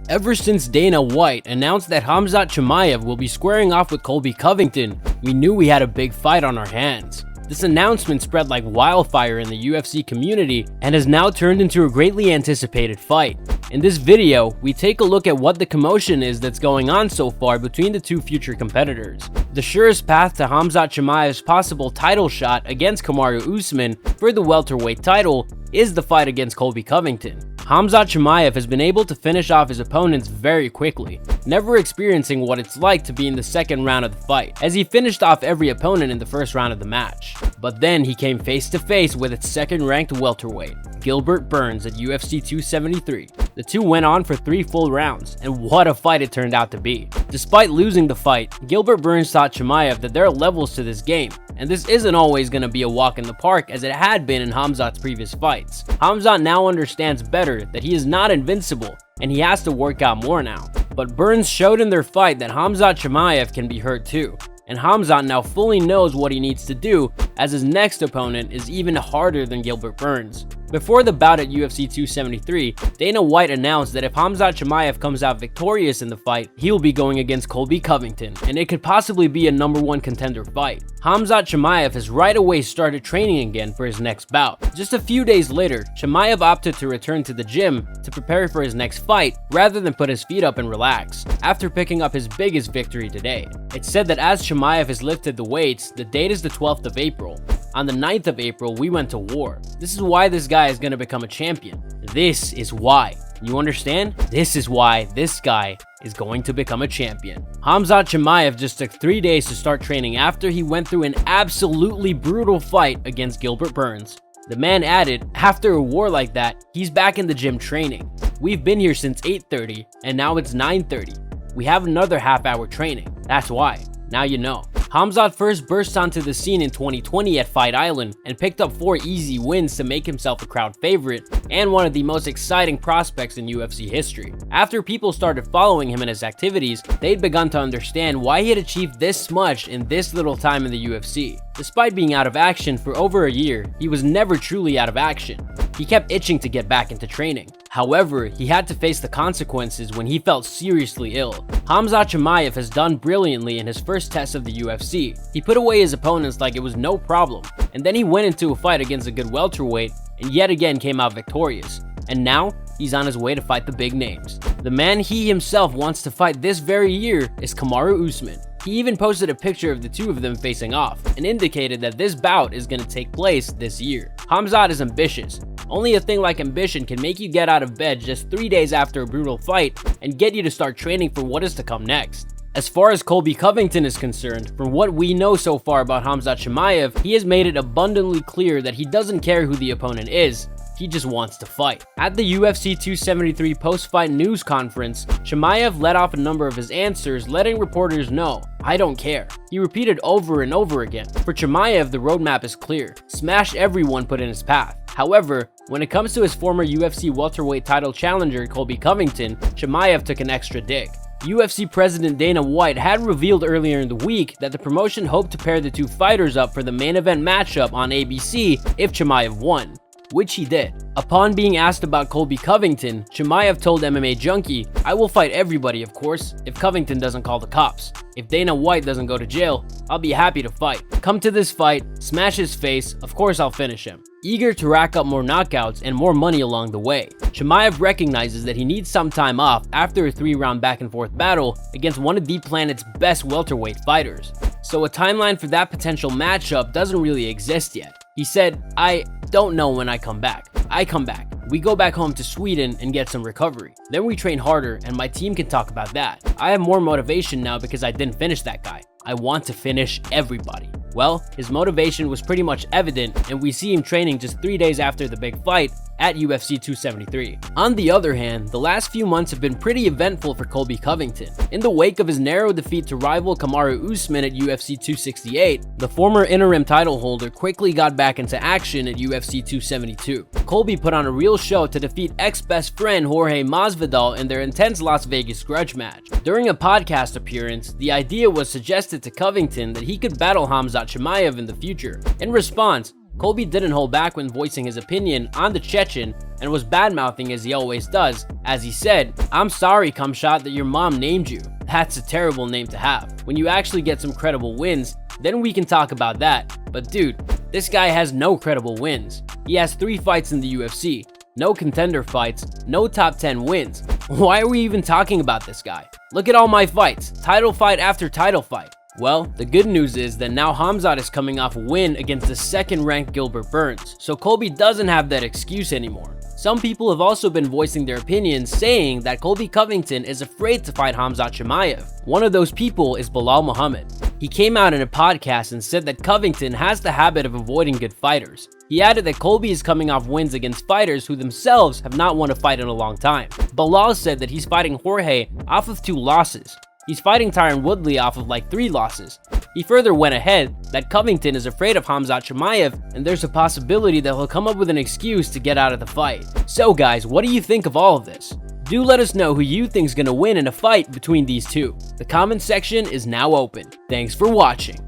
Ever since Dana White announced that Khamzat Chimaev will be squaring off with Colby Covington, we knew we had a big fight on our hands. This announcement spread like wildfire in the UFC community and has now turned into a greatly anticipated fight. In this video, we take a look at what the commotion is that's going on so far between the two future competitors. The surest path to Khamzat Chimaev's possible title shot against Kamaru Usman for the welterweight title is the fight against Colby Covington. Khamzat Chimaev has been able to finish off his opponents very quickly, never experiencing what it's like to be in the second round of the fight, as he finished off every opponent in the first round of the match. But then he came face to face with its second-ranked welterweight, Gilbert Burns at UFC 273. The two went on for 3 full rounds, and what a fight it turned out to be. Despite losing the fight, Gilbert Burns taught Chimaev that there are levels to this game, and this isn't always going to be a walk in the park as it had been in Khamzat's previous fights. Khamzat now understands better that he is not invincible, and he has to work out more now. But Burns showed in their fight that Khamzat Chimaev can be hurt too, and Khamzat now fully knows what he needs to do, as his next opponent is even harder than Gilbert Burns. Before the bout at UFC 273, Dana White announced that if Khamzat Chimaev comes out victorious in the fight, he will be going against Colby Covington, and it could possibly be a #1 contender fight. Khamzat Chimaev has right away started training again for his next bout. Just a few days later, Chimaev opted to return to the gym to prepare for his next fight rather than put his feet up and relax, after picking up his biggest victory today. It's said that as Chimaev has lifted the weights, the date is the 12th of April. On the 9th of April, we went to war. This is why this guy is going to become a champion. This is why. You understand? This is why this guy is going to become a champion. Khamzat Chimaev just took 3 days to start training after he went through an absolutely brutal fight against Gilbert Burns. The man added, after a war like that, he's back in the gym training. We've been here since 8:30 and now it's 9:30. We have another half-hour training. That's why. Now you know. Khamzat first burst onto the scene in 2020 at Fight Island and picked up 4 easy wins to make himself a crowd favorite and one of the most exciting prospects in UFC history. After people started following him and his activities, they'd begun to understand why he had achieved this much in this little time in the UFC. Despite being out of action for over a year, he was never truly out of action. He kept itching to get back into training. However, he had to face the consequences when he felt seriously ill. Khamzat Chimaev has done brilliantly in his first test of the UFC. He put away his opponents like it was no problem, and then he went into a fight against a good welterweight and yet again came out victorious. And now, he's on his way to fight the big names. The man he himself wants to fight this very year is Kamaru Usman. He even posted a picture of the two of them facing off and indicated that this bout is going to take place this year. Khamzat is ambitious. Only a thing like ambition can make you get out of bed just 3 days after a brutal fight and get you to start training for what is to come next. As far as Colby Covington is concerned, from what we know so far about Khamzat Chimaev, he has made it abundantly clear that he doesn't care who the opponent is. He just wants to fight. At the UFC 273 post-fight news conference, Chimaev let off a number of his answers, letting reporters know, "I don't care." He repeated over and over again. For Chimaev, the roadmap is clear. Smash everyone put in his path. However, when it comes to his former UFC welterweight title challenger Colby Covington, Chimaev took an extra dig. UFC President Dana White had revealed earlier in the week that the promotion hoped to pair the two fighters up for the main event matchup on ABC if Chimaev won, which he did. Upon being asked about Colby Covington, Chimaev told MMA Junkie, "I will fight everybody, of course, if Covington doesn't call the cops. If Dana White doesn't go to jail, I'll be happy to fight. Come to this fight, smash his face, of course I'll finish him." Eager to rack up more knockouts and more money along the way, Chimaev recognizes that he needs some time off after a 3-round back-and-forth battle against one of the planet's best welterweight fighters. So a timeline for that potential matchup doesn't really exist yet. He said, "I don't know when I come back. I come back. We go back home to Sweden and get some recovery. Then we train harder and my team can talk about that. I have more motivation now because I didn't finish that guy. I want to finish everybody." Well, his motivation was pretty much evident, and we see him training just 3 days after the big fight at UFC 273. On the other hand, the last few months have been pretty eventful for Colby Covington. In the wake of his narrow defeat to rival Kamaru Usman at UFC 268, the former interim title holder quickly got back into action at UFC 272. Colby put on a real show to defeat ex-best friend Jorge Masvidal in their intense Las Vegas grudge match. During a podcast appearance, the idea was suggested to Covington that he could battle Khamzat Chimaev in the future. In response, Colby didn't hold back when voicing his opinion on the Chechen and was bad-mouthing as he always does, as he said, "I'm sorry, Khamzat, that your mom named you. That's a terrible name to have. When you actually get some credible wins, then we can talk about that. But dude, this guy has no credible wins. He has 3 fights in the UFC, no contender fights, no top 10 wins. Why are we even talking about this guy? Look at all my fights, title fight after title fight." Well, the good news is that now Khamzat is coming off a win against the 2nd-ranked Gilbert Burns, so Colby doesn't have that excuse anymore. Some people have also been voicing their opinions, saying that Colby Covington is afraid to fight Khamzat Chimaev. One of those people is Bilal Muhammad. He came out in a podcast and said that Covington has the habit of avoiding good fighters. He added that Colby is coming off wins against fighters who themselves have not won a fight in a long time. Bilal said that he's fighting Jorge off of 2 losses. He's fighting Tyron Woodley off of like 3 losses. He further went ahead that Covington is afraid of Khamzat Chimaev, and there's a possibility that he'll come up with an excuse to get out of the fight. So guys, what do you think of all of this? Do let us know who you think's gonna win in a fight between these two. The comment section is now open. Thanks for watching.